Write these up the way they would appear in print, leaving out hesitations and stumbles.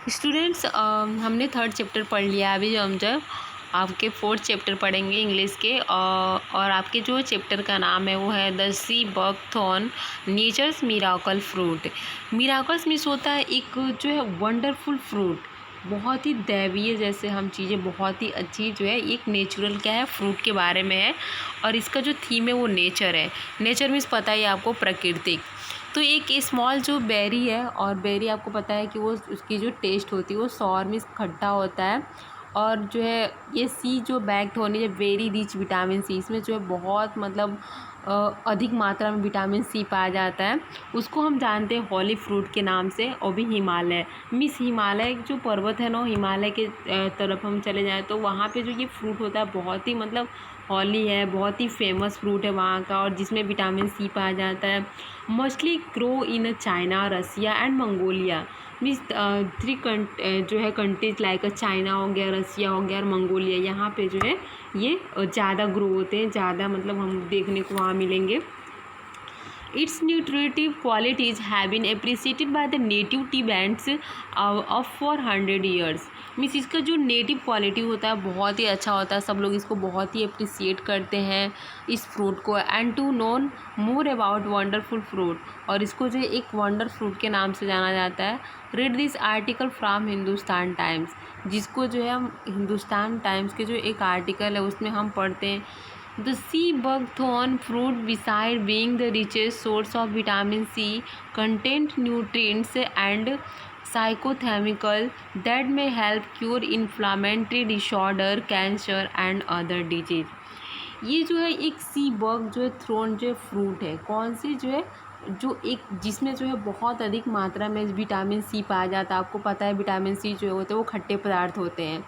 Students हमने third chapter पढ़ लिया। अभी जो हम जब आपके फोर्थ चैप्टर पढ़ेंगे इंग्लिश के और आपके जो चैप्टर का नाम है वो है the sea buckthorn nature's miracle fruit. Miracles means होता है एक जो है वंडरफुल फ्रूट, बहुत ही दैवीय जैसे हम चीज़ें, बहुत ही अच्छी जो है एक नेचुरल क्या है फ्रूट के बारे में है। और इसका जो थीम है वो नेचर है। नेचर मीन्स पता ही है आपको, प्राकृतिक। तो एक स्मॉल जो बेरी है, और बेरी आपको पता है कि वो उसकी जो टेस्ट होती है वो सॉर मीन्स खट्टा होता है। और जो है ये सी जो बैक्ड होनी है वेरी रिच विटामिन सी, इसमें जो है बहुत मतलब अधिक मात्रा में विटामिन सी पाया जाता है। उसको हम जानते हैं हॉली फ्रूट के नाम से। और भी हिमालय मिस हिमालय जो पर्वत है ना, हिमालय के तरफ हम चले जाएँ तो वहाँ पे जो ये फ्रूट होता है बहुत ही मतलब हॉली है, बहुत ही फेमस फ्रूट है वहाँ का, और जिसमें विटामिन सी पाया जाता है। Mostly grow in China, Russia and Mongolia. Means three जो है कंट्रीज लाइक चाइना हो गया, रसिया हो गया और मंगोलिया, यहाँ पे जो है ये ज़्यादा ग्रो होते हैं, ज़्यादा मतलब हम देखने को वहाँ मिलेंगे। Its nutritive qualities have been appreciated by the native Tibetans of 400 years। Means इसका जो नेटिव क्वालिटी होता है बहुत ही अच्छा होता है, सब लोग इसको बहुत ही अप्रिसिएट करते हैं इस फ्रूट को। And to known more about wonderful fruit, और इसको जो एक वंडर फ्रूट के नाम से जाना जाता है। Read this article from Hindustan times, जिसको जो है हम हिंदुस्तान टाइम्स के जो एक आर्टिकल है उसमें हम पढ़ते हैं। The sea buckthorn fruit, besides being the richest source of vitamin C, contains nutrients and psychochemical that may help cure inflammatory disorder, cancer and other disease। ये जो है एक सी बग जो है थ्रोन जो फ्रूट है, कौन सी जो है जो एक जिसमें जो है बहुत अधिक मात्रा में विटामिन सी पाया जाता है। आपको पता है विटामिन सी जो होते हैं वो खट्टे पदार्थ होते हैं,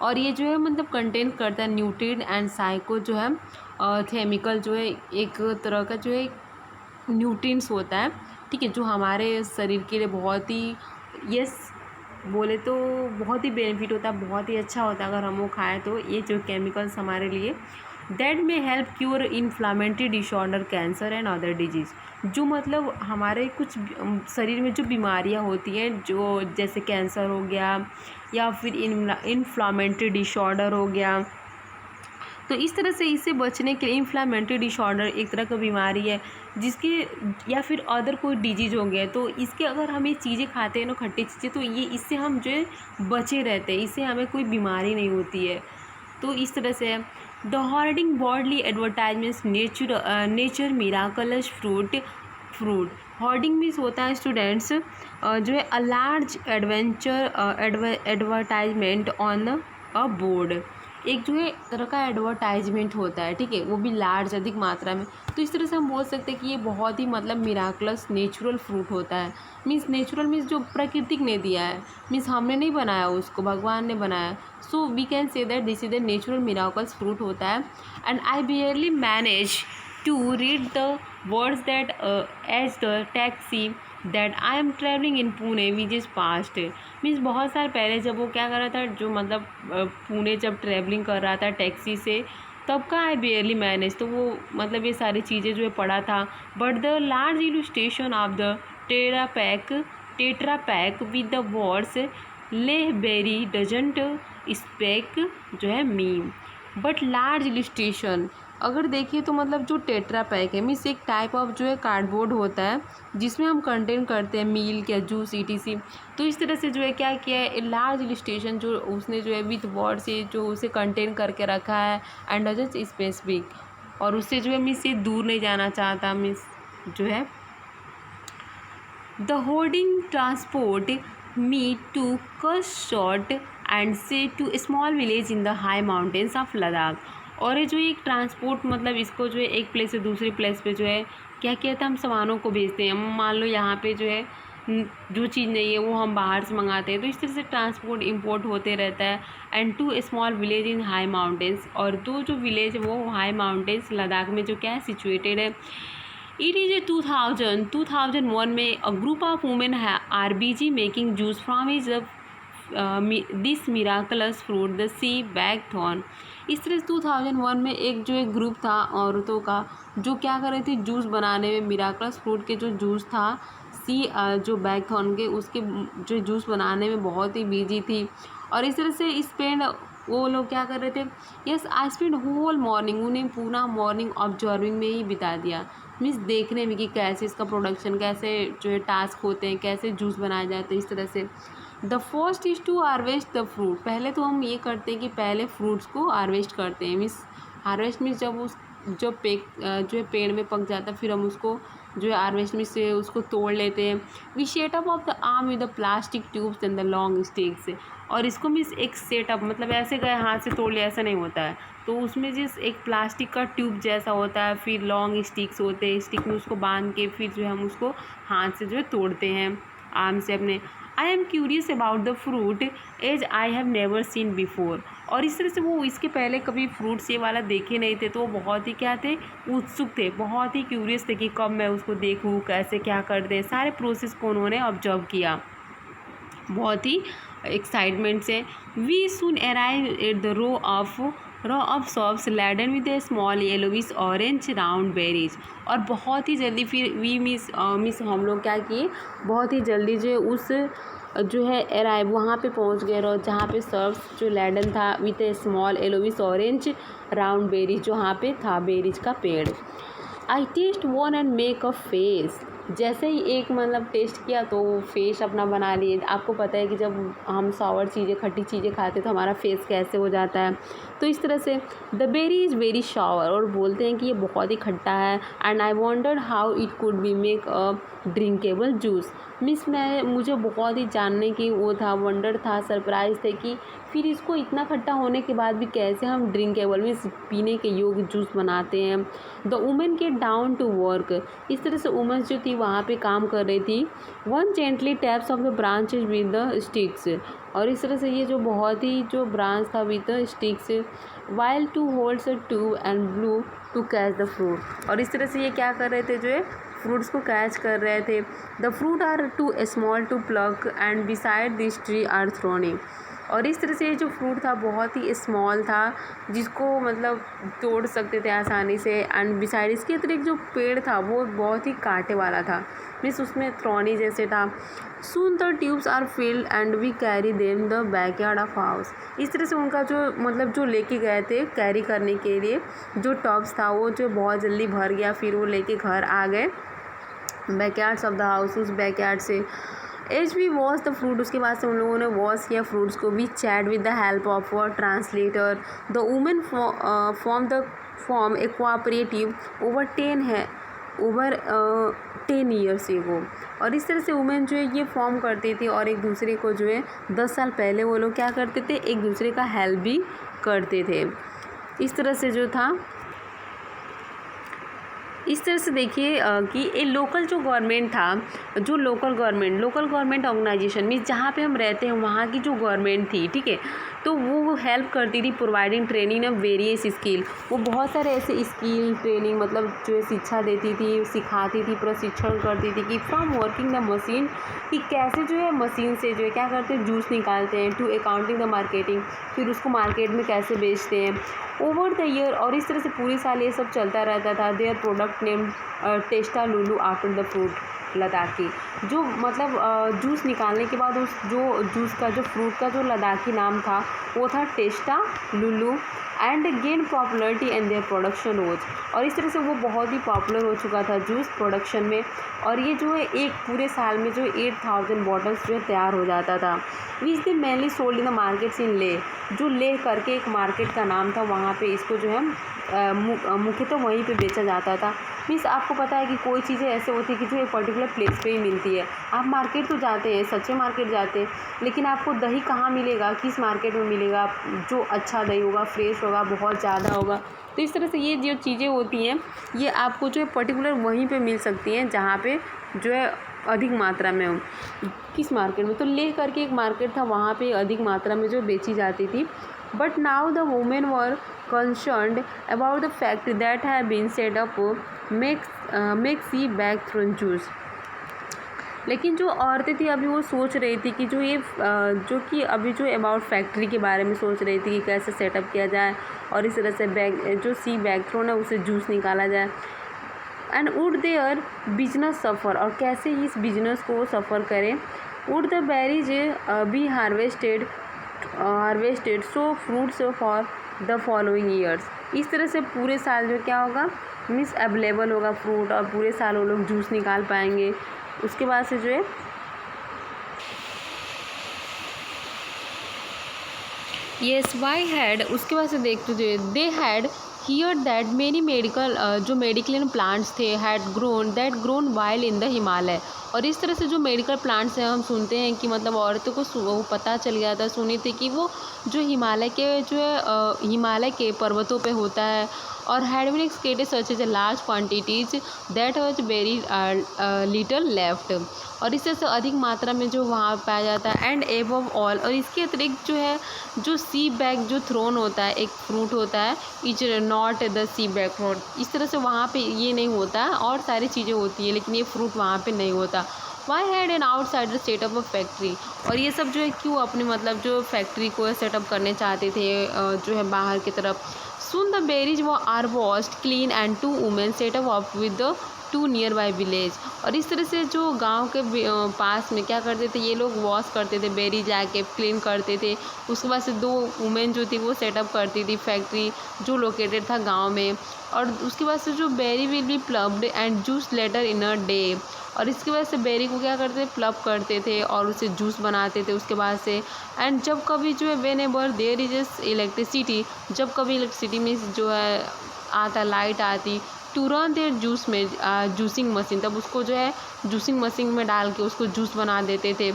और ये जो है मतलब कंटेन करता है न्यूट्रिएंट एंड साइको जो है केमिकल जो है एक तरह का जो है न्यूट्रिएंट्स होता है, ठीक है, जो हमारे शरीर के लिए बहुत ही यस बोले तो बहुत ही बेनिफिट होता है, बहुत ही अच्छा होता है अगर हम वो खाएं तो। ये जो केमिकल्स हमारे लिए दैट में help cure inflammatory disorder, cancer and other disease, जो मतलब हमारे कुछ शरीर में जो बीमारियां होती हैं, जो जैसे कैंसर हो गया या फिर इन्फ्लामेटरी डिसऑर्डर हो गया, तो इस तरह से इससे बचने के लिए इन्फ्लामेटरी डिसऑर्डर एक तरह का बीमारी है जिसके, या फिर अदर कोई डिजीज़ हो गया, तो इसके अगर हम ये चीज़ें खाते हैं ना खट्टी चीज़ें, तो ये इससे हम जो है बचे रहते हैं, इससे हमें कोई बीमारी नहीं होती है। तो इस तरह से the hoarding broadly advertisements nature miraculous fruit. Hoarding means होता है स्टूडेंट्स जो है a large advertisement on a board, एक जो है तरह का एडवर्टाइजमेंट होता है, ठीक है, वो भी लार्ज अधिक मात्रा में। तो इस तरह से हम बोल सकते हैं कि ये बहुत ही मतलब मिराकलस नेचुरल फ्रूट होता है। मीन्स नेचुरल मीन्स जो प्राकृतिक ने दिया है, मीन्स हमने नहीं बनाया उसको, भगवान ने बनाया। So we can say that this is the natural miracles fruit होता है। And I barely manage to read the words that as the taxi that I am travelling in Pune which is past. Means बहुत साल पहले जब वो क्या कर रहा था, जो मतलब पुणे जब ट्रैवलिंग कर रहा था टैक्सी से, तब का आई बियरली मैनेज, तो वो मतलब ये सारी चीज़ें जो है पढ़ा था। But the large illustration of the tetra pack with the words Leh berry doesn't speak जो है मीम, बट लार्ज इलस्ट्रेशन अगर देखिए तो मतलब जो टेट्रा पैक है मीन्स एक टाइप ऑफ जो है कार्डबोर्ड होता है जिसमें हम कंटेन करते हैं मिल्क या जूस ईटीसी। तो इस तरह से जो है क्या किया है, लार्ज इलस्ट्रेशन जो उसने जो है विथ वर्ड से जो उसे कंटेन करके रखा है एंड जस्ट स्पेसिफिक, और उससे जो है मीन्स ये दूर नहीं जाना चाहता। मीन्स जो है the hoarding transport me to कस शॉर्ट एंड से to small village in the high mountains of Ladakh. और ये जो एक ट्रांसपोर्ट मतलब इसको जो है एक प्लेस से दूसरी प्लेस पे जो है क्या किया था, हम सामानों को भेजते हैं। मान लो यहाँ पे जो है जो चीज़ नहीं है वो हम बाहर से मंगाते हैं, तो इस तरह से ट्रांसपोर्ट इंपोर्ट होते रहता है। And to small village in high mountains, और दो जो विलेज है वो हाई माउंटेन्स लद्दाख में जो क्या है सिचुएटेड है। इट इज़ ए 2001 में a group of women are busy making juice from is this miraculous fruit the sea buckthorn. इस तरह से 2001 में एक जो एक ग्रुप था औरतों का जो क्या कर रही थी, जूस बनाने में मिराकलस फ्रूट के जो जूस था सी जो बैकथॉर्न के उसके जो जूस बनाने में बहुत ही बिजी थी। और इस तरह से स्पेंड वो लोग क्या कर रहे थे, yes I spend whole morning, उन्हें पूरा मॉर्निंग ऑब्जर्विंग में ही बिता दिया, मीन्स देखने में कि कैसे इसका प्रोडक्शन, कैसे जो है टास्क होते हैं, कैसे जूस बनाया जाता है। इस तरह से the first is to harvest the fruit, पहले तो हम ये करते हैं कि पहले फ्रूट्स को हार्वेस्ट करते हैं, मीन्स हार्वेस्ट मीन्स जब उस जो जो है पेड़ में पक जाता है फिर हम उसको जो है हार्वेस्ट में से उसको तोड़ लेते हैं। We set up of the arm with the plastic tubes and the long sticks, और इसको मीन्स एक सेटअप मतलब ऐसे गए हाथ से तोड़ लिया ऐसा नहीं होता है, तो उसमें जिस एक प्लास्टिक का ट्यूब जैसा होता है, फिर लॉन्ग स्टिक्स होते हैं, स्टिक में उसको बांध के फिर जो है हम उसको हाथ से जो है तोड़ते हैं आर्म से अपने। I am curious about the fruit as I have never seen before, और इस तरह से वो इसके पहले कभी फ्रूट्स ये वाला देखे नहीं थे, तो वो बहुत ही क्या थे, उत्सुक थे, बहुत ही क्यूरियस थे कि कब मैं उसको देखूँ, कैसे क्या करते हैं, सारे प्रोसेस को उन्होंने ऑब्जर्व किया बहुत ही एक्साइटमेंट से। We soon arrive at the row of shops laden with a small yellowish orange round berries, और बहुत ही जल्दी फिर वी मिस हम लोग क्या किए, बहुत ही जल्दी जो उस जो है अराइव वहाँ पे पहुँच गए, और जहाँ पे सर्व्स जो लैडन था with a small yellowish orange round berries, जो वहाँ पे था बेरीज का पेड़। I taste one and make a face, जैसे ही एक मतलब टेस्ट किया तो फेस अपना बना लिए। आपको पता है कि जब हम सॉवर चीज़ें, खट्टी चीज़ें खाते तो हमारा फेस कैसे हो जाता है, तो इस तरह से the berry is very sour, और बोलते हैं कि ये बहुत ही खट्टा है। And I wondered how it could be make a drinkable juice, miss मुझे बहुत ही जानने की वो था, वंडर था, सरप्राइज थे कि फिर इसको इतना खट्टा होने के बाद भी कैसे हम ड्रिंकेबल मीन्स पीने के योग्य जूस बनाते हैं। द वुमेन के डाउन टू वर्क, इस तरह से वुमेन्स जो थी वहाँ पे काम कर रही थी। One gently taps of the branches with the sticks, और इस तरह से ये जो बहुत ही जो ब्रांच था with the sticks, while two holds a tube and blue to catch the fruit, और इस तरह से ये क्या कर रहे थे, जो है फ्रूट्स को कैच कर रहे थे। The fruit are too small to pluck and beside this tree are thorning, और इस तरह से ये जो फ्रूट था बहुत ही स्मॉल था, जिसको मतलब तोड़ सकते थे आसानी से, एंड बिसाइड इसके अतिरिक्त जो पेड़ था वो बहुत ही कांटे वाला था, मीन्स उसमें थ्रोनी जैसे था। Soon the tubes are filled and we carry them the backyard of house, इस तरह से उनका जो मतलब जो लेके गए थे कैरी करने के लिए जो टब्स था वो जो बहुत जल्दी भर गया, फिर वो लेके घर आ गए बैकयार्ड्स ऑफ द हाउस, उस बैकयार्ड से। As we wash the fruit, उसके बाद से उन लोगों ने वॉश किया फ्रूट्स को। We chat with the help of a translator, the women form a cooperative over 10 years ago, और इस तरह से वुमेन जो है ये फॉर्म करती थी, और एक दूसरे को जो है 10 साल पहले वो लोग क्या करते थे, एक दूसरे का हेल्प भी करते थे। इस तरह से जो था, इस तरह से देखिए कि ये लोकल जो गवर्नमेंट था, जो लोकल गवर्नमेंट ऑर्गेनाइजेशन मीन्स जहाँ पे हम रहते हैं वहाँ की जो गवर्नमेंट थी, ठीक है, तो वो हेल्प करती थी providing training of various skill, वो बहुत सारे ऐसे स्किल ट्रेनिंग मतलब जो है शिक्षा देती थी, सिखाती थी, प्रशिक्षण करती थी कि फ्रॉम वर्किंग द मशीन, कि कैसे जो है मशीन से जो है क्या करते हैं जूस निकालते हैं, टू अकाउंटिंग द मार्केटिंग, फिर उसको मार्केट में कैसे बेचते हैं ओवर द ईयर, और इस तरह से पूरी साल ये सब चलता रहता था। Their product name टेस्टा Lulu after the fruit Ladakhi, जो मतलब जूस निकालने के बाद उस जो जूस का जो फ्रूट का जो लद्दाखी नाम था वो था Testa Lulu, and gain popularity and their production rose, और इस तरह से वो बहुत ही पॉपुलर हो चुका था जूस प्रोडक्शन में, और ये जो है एक पूरे साल में जो 8000 बॉटल्स जो है तैयार हो जाता था। Which they mainly sold in the markets in Leh, जो ले करके एक मार्केट का नाम था, वहाँ पे इसको जो है मुख्यतः वहीं पे बेचा जाता था। मीन्स आपको पता है कि कोई चीज़ें ऐसे होती है कि जो एक पर्टिकुलर प्लेस पे ही मिलती है, आप मार्केट तो जाते हैं, सच्चे मार्केट जाते हैं, लेकिन आपको दही कहाँ मिलेगा, किस मार्केट में मिलेगा, जो अच्छा दही होगा, फ्रेश होगा, बहुत ज़्यादा होगा, तो इस तरह से ये जो चीज़ें होती हैं ये आपको जो है पर्टिकुलर वहीं पे मिल सकती हैं जहाँ पे जो है अधिक मात्रा में हो। किस मार्केट में, तो ले करके एक मार्केट था, वहाँ पे अधिक मात्रा में जो बेची जाती थी। But now the women were concerned about the fact that have been set up make sea bag through juice, लेकिन जो औरतें थी अभी वो सोच रही थी कि जो ये जो कि अभी जो अबाउट फैक्ट्री के बारे में सोच रही थी कि कैसे सेटअप किया जाए, और इस तरह से बैग जो सी बैग थ्रोन है उसे जूस निकाला जाए। एंड वुड देयर बिजनेस सफ़र, और कैसे इस बिजनेस को सफ़र करें। Would the berries be harvested so fruits for the following years. इस तरह से पूरे साल जो क्या होगा मीन्स अवेलेबल होगा फ्रूट, और पूरे साल वो लोग जूस निकाल पाएंगे। उसके बाद से जो है येस वाई हैड, उसके बाद से देखते थे they had here that many medical जो मेडिकल प्लांट्स थे had grown wild in the Himalaya. और इस तरह से जो मेडिकल प्लांट्स हैं हम सुनते हैं कि मतलब औरतों को वो पता चल गया था, सुनी थी कि वो जो हिमालय के जो है हिमालय के पर्वतों पे होता है। और had been extracted such as a large quantities that was very little left, और इससे से अधिक मात्रा में जो वहाँ पाया जाता है। एंड एबव ऑल, और इसके अतिरिक्त जो है जो सी बैग जो थ्रोन होता है, एक फ्रूट होता है, is not the sea bag fruit. इस तरह से वहाँ पे ये नहीं होता, और सारी चीज़ें होती है लेकिन ये फ्रूट वहाँ पे नहीं होता। Why had an outsider set up a factory, और ये सब जो है क्यों अपनी मतलब जो फैक्ट्री को सेटअप करने चाहते थे जो है बाहर की तरफ। Soon the berries are washed clean and two women set up with the to nearby village. और इस तरह से जो गांव के पास में क्या करते थे ये लोग वॉश करते थे, बेरी जाके क्लीन करते थे। उसके बाद से दो वुमेन जो थी वो सेटअप करती थी फैक्ट्री जो लोकेटेड था गांव में। और उसके बाद से जो berry will be plucked and juice later in a day, और इसकी वजह से बेरी को क्या करते थे प्लप करते थे और उसे जूस बनाते थे उसके बाद से। एंड जब कभी जो है whenever there is electricity, जब कभी इलेक्ट्रिसिटी में जो है आता लाइट आती, टू रन देयर जूस में जूसिंग मशीन, तब उसको जो है जूसिंग मशीन में डाल के उसको जूस बना देते थे।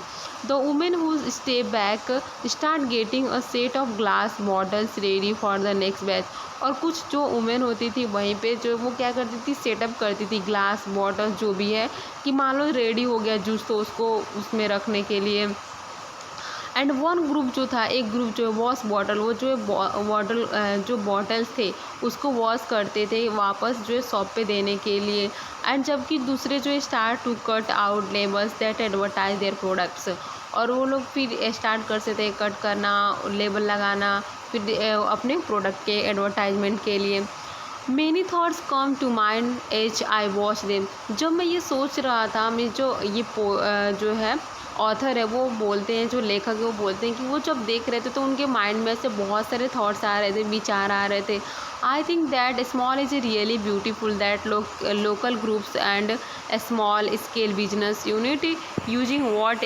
The women who stay back start getting a set of glass bottles ready for the next batch. और कुछ जो वुमेन होती थी वहीं पे जो वो क्या करती थी सेटअप करती थी ग्लास बॉटल जो भी है कि मान लो रेडी हो गया जूस तो उसको उसमें रखने के लिए। एंड वन ग्रुप जो था, एक ग्रुप जो है वॉश बॉटल, वो जो है बॉटल जो बॉटल्स थे उसको वॉश करते थे वापस जो है शॉप पे देने के लिए। एंड जबकि दूसरे जो है start to cut out labels that advertise their products, और वो लोग फिर स्टार्ट करते थे कट करना, लेबल लगाना फिर अपने प्रोडक्ट के एडवर्टाइजमेंट के लिए। Many thoughts come to mind as I watch them, जब मैं ये सोच रहा था, मैं जो ये जो है ऑथर है वो बोलते हैं, जो लेखक है वो बोलते हैं कि वो जब देख रहे थे तो उनके माइंड में से बहुत सारे थॉट्स आ रहे थे, विचार आ रहे थे। I think that small is really beautiful that local groups and small scale business unit using what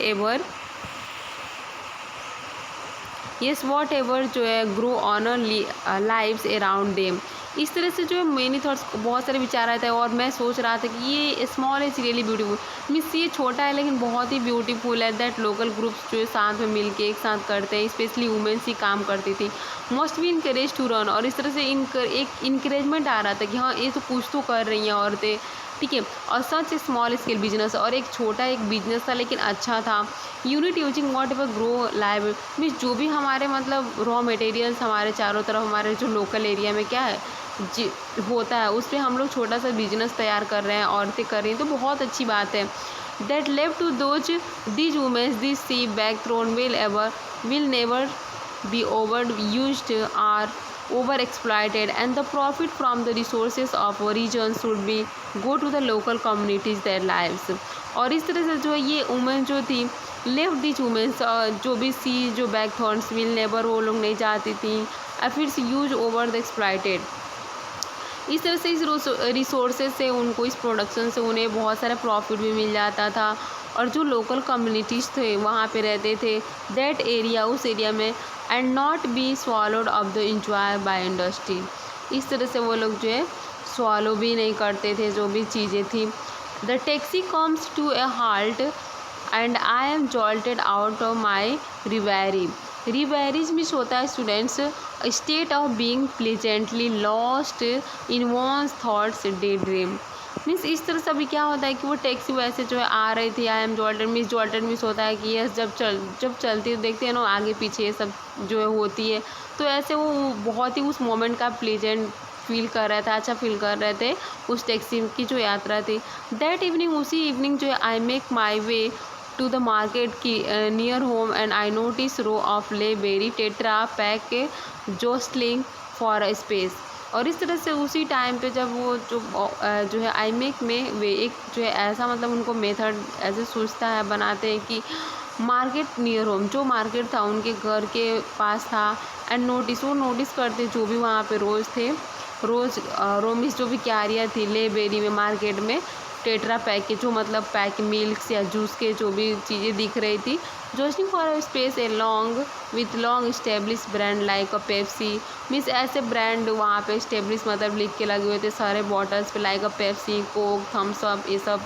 ever जो है grow on lives around them. इस तरह से जो है मेनी थॉट्स बहुत सारे विचार आते हैं, और मैं सोच रहा था कि ये small is really beautiful means ये छोटा है लेकिन बहुत ही ब्यूटीफुल है दैट लोकल ग्रुप्स जो है साथ में मिल के एक साथ करते हैं, स्पेशली वुमेन्स ही काम करती थी। Must be encourage to run, और इस तरह से एक इंकरेजमेंट आ रहा था कि हाँ ये तो कुछ तो कर रही हैं औरतें, ठीक है। और सच स्मॉल स्केल बिजनेस, और एक छोटा एक बिजनेस था लेकिन अच्छा था। Unit using what ever grow live means जो भी हमारे मतलब रॉ मटेरियल्स हमारे चारों तरफ हमारे जो लोकल एरिया में क्या है जी होता है उस पर हम लोग छोटा सा बिजनेस तैयार कर रहे हैं, औरतें कर रही हैं, तो बहुत अच्छी बात है। That leave to those these womens this sea buck thorn will never be overused or over-exploited, and the profit from the resources of a region should be go to the local communities their lives। और इस तरह से जो है ये women जो थी left this women's जो भी सी जो बैक थॉर्न्स विल नेवर वो लोग नहीं चाहती थी एफिट्स यूज ओवर द एक्सप्लॉइटेड। इस तरह से इस रिसोर्सेज से उनको इस प्रोडक्शन से उन्हें बहुत सारा प्रॉफिट भी मिल जाता था, और जो लोकल कम्युनिटीज़ थे वहाँ पे रहते थे दैट एरिया उस एरिया में and not be swallowed of the enjoy by industry. इस तरह से वो लोग जो है स्वॉलो भी नहीं करते थे जो भी चीज़ें थी। The taxi comes to a halt and I am jolted out of my reverie. Reveries means होता है students state of being pleasantly lost in one's thoughts day dream. Means इस तरह से अभी क्या होता है कि वो टैक्सी वैसे जो है आ रही थी, आई एम जॉल्टेड मिस होता है कि यस जब चलती है देखते हैं ना आगे पीछे ये सब जो है होती है, तो ऐसे वो बहुत ही उस मोमेंट का प्लेजेंट फील कर रहा था, अच्छा फील कर रहे थे उस टैक्सी की जो यात्रा थी। दैट इवनिंग उसी इवनिंग जो है I make my way to the market की near home and I notice row of Leh berry tetra pack jostling for a space. और इस तरह से उसी टाइम पे जब वो जो है आईमेक में वे एक जो है ऐसा मतलब उनको मेथड ऐसे सोचता है, बनाते हैं कि मार्केट नियर होम, जो मार्केट था उनके घर के पास था, एंड वो नोटिस करते जो भी वहाँ पे रोज़ थे, रोज़ रोमिस जो भी क्यारियाँ थी ले बेरी में मार्केट में टेट्रा पैक के जो मतलब पैक मिल्क्स या जूस के जो भी चीज़ें दिख रही थी, jostling for a space along with long establish brand like a Pepsi, means ऐसे ब्रांड वहाँ पे स्टेब्लिश मतलब लिख के लगे हुए थे सारे बॉटल्स पे, like a Pepsi, Coke, Thums Up, ये सब।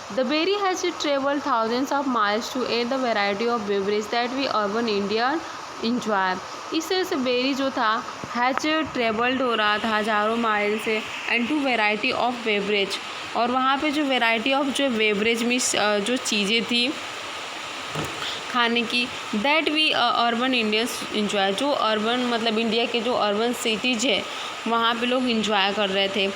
The berry has traveled thousands of miles to aid the variety of beverage that we urban Indian enjoy. इस तरह से बेरी जो था हैज ट्रेवल्ड हो रहा था हज़ारों माइल से, and to variety of beverage, और वहाँ पे जो वेराइटी ऑफ जो बेवरेज मीन्स जो चीज़ें थी खाने की, that we urban Indians enjoy, जो अर्बन मतलब इंडिया के जो अर्बन सिटीज़ है वहाँ पे लोग इंजॉय कर रहे थे।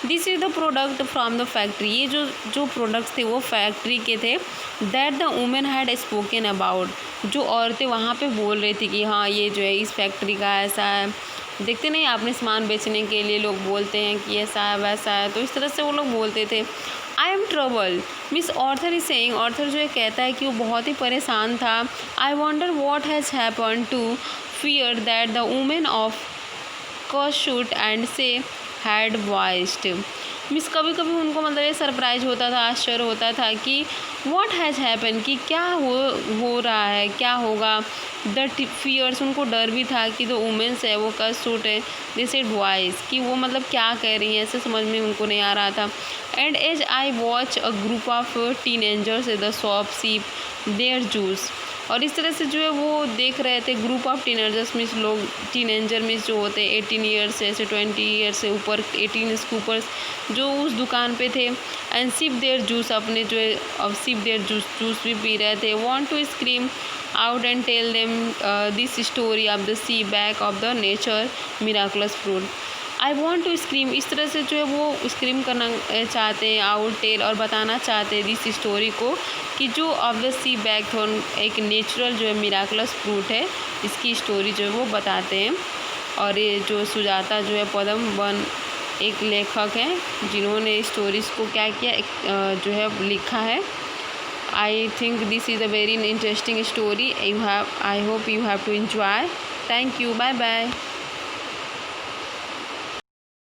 This is the product from the factory, ये जो प्रोडक्ट्स थे वो फैक्ट्री के थे। That the women had spoken about, जो औरतें वहाँ पे बोल रही थी कि हाँ ये जो है इस फैक्ट्री का ऐसा है। देखते नहीं आपने सामान बेचने के लिए लोग बोलते हैं कि ऐसा है वैसा है, तो इस तरह से वो लोग बोलते थे। I am trouble miss Arthur is saying, Arthur जो है कहता है कि वो बहुत ही परेशान था। I wonder what has happen to fear that the women of कशूट एंड से हैड वॉइस्ड, मिस कभी कभी उनको मतलब ये सरप्राइज होता था, आश्चर्य होता था कि व्हाट हैज़ हैपन, कि क्या हो रहा है, क्या होगा। द फियर्स, उनको डर भी था कि जो वुमेन्स है वो कस सूट है, दिस इड वॉइस, कि वो मतलब क्या कह रही हैं ऐसे समझ में उनको नहीं आ रहा था। And as I watch a group of teenagers the shop sip their juice, और इस तरह से जो है वो देख रहे थे ग्रुप ऑफ टीनेजर्स मीन्स लोग, टीनेजर मीन्स जो होते हैं 18 ईयर्स से 20 ईयर्स से ऊपर, 18 के ऊपर, जो उस दुकान पे थे। एंड सिप देयर जूस, अपने जो है अब सिप देयर जूस भी पी रहे थे। Want to scream out and tell them this story of the sea buck of the nature miraculous fruit. I want to scream, इस तरह से जो है वो स्क्रीम करना चाहते हैं, आउट टेल, और बताना चाहते हैं दिस स्टोरी को, कि जो ऑफ द सी बैकथोर्न एक नेचुरल जो है मिराकुलस फ्रूट है, इसकी स्टोरी जो है वो बताते हैं। और ये जो सुजाता जो है पदम वन एक लेखक हैं जिन्होंने स्टोरीज़ को क्या किया जो है लिखा है। I think this is a very interesting story, I hope you have to enjoy. Thank you, bye bye.